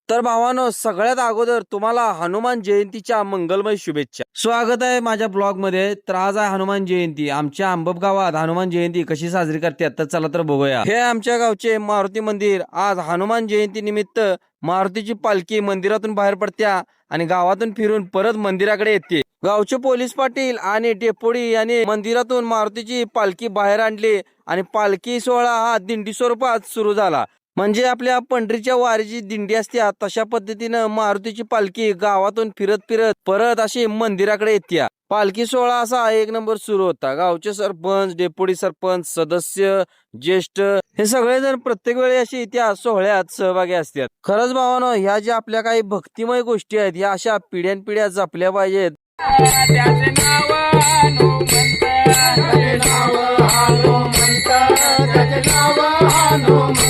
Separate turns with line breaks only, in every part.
तर भावानो, सगळ्यात अगोदर तुम्हाला हनुमान जयंतीच्या मंगलमय शुभेच्छा. स्वागत आहे माझ्या ब्लॉग मध्ये. तर आज आहे हनुमान जयंती. आमच्या आंबप गावात हनुमान जयंती कशी साजरी करतात तर चला तर बघूया. हे आमच्या गावचे मारुती मंदिर. आज हनुमान जयंती निमित्त मारुतीची पालखी मंदिरातून बाहेर पडत्या आणि गावातून फिरून परत मंदिराकडे येते. गावचे पोलीस पाटील आणि डेपुटी यांनी मंदिरातून मारुतीची पालखी बाहेर आणली आणि पालखी सोहळा हा दिंडी स्वरूपात सुरू झाला. म्हणजे आपल्या पंढरीच्या वारीची दिंडी असते तशा पद्धतीनं मारुतीची पालखी गावातून फिरत फिरत परत अशी मंदिराकडे येते. पालखी सोहळा असा एक नंबर सुरू होता. गावचे सरपंच, डेप्युटी सरपंच, सदस्य, ज्येष्ठ हे सगळेजण प्रत्येक वेळी अशी त्या सोहळ्यात सहभागी असतात. खरंच भावानो, ह्या ज्या आपल्या काही भक्तिमय गोष्टी आहेत या अशा पिढ्यानपिढ्या जपल्या पाहिजेत. त्याचे नाव हनुमंत, त्याचे नाव हनुमंत, त्याचे नाव हनुमंत.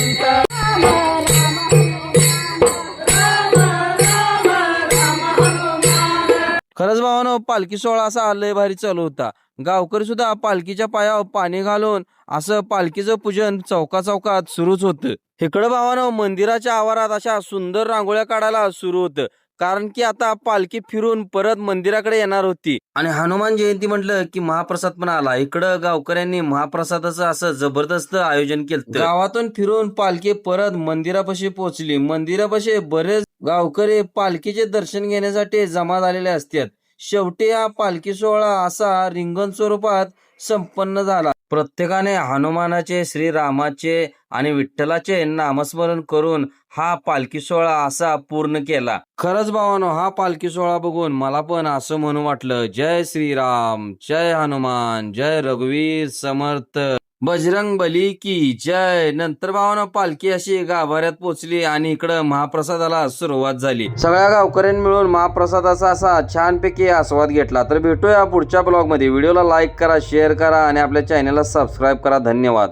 खरंच भावानो, पालखी सोहळा असा लय भारी चालू होता. गावकरी सुद्धा पालखीच्या पायावर पाणी घालून असं पालखीचं पूजन चौका चौकात सुरूच होतं. इकडं भावानो, मंदिराच्या आवारात अशा सुंदर रांगोळ्या काढायला सुरू होतं. कारण की आता पालखी फिरून परत मंदिराकडे येणार होती आणि हनुमान जयंती म्हटलं की महाप्रसाद पण आला. इकडं गावकऱ्यांनी महाप्रसादाचं असं जबरदस्त आयोजन केलं. गावातून फिरून पालखी परत मंदिरापाशी पोहोचली. मंदिरापाशी बरेच गावकरी पालखीचे दर्शन घेण्यासाठी जमा झालेले असतात. शेवटी हा पालखी सोहळा असा रिंगण स्वरूपात संपन्न झाला. प्रत्येकाने हनुमानाचे, श्रीरामाचे आणि विठ्ठलाचे नामस्मरण करून हा पालखी सोहळा असा पूर्ण केला. खरंच भावानो, हा पालखी सोहळा बघून मला पण असं म्हणून वाटलं, जय श्रीराम, जय हनुमान, जय रघुवीर समर्थ, बजरंग बली की जय. नंतर भावानो, पालखी अशी गाभाऱ्यात पोहोचली आणि इकडं महाप्रसादाला सुरुवात झाली. सगळ्या गावकऱ्यांनी मिळून महाप्रसादाचा असा छानपैकी आस्वाद घेतला. तर भेटूया पुढच्या ब्लॉग मध्ये. व्हिडिओला लाईक करा, शेअर करा आणि आपल्या चॅनलला सबस्क्राईब करा. धन्यवाद.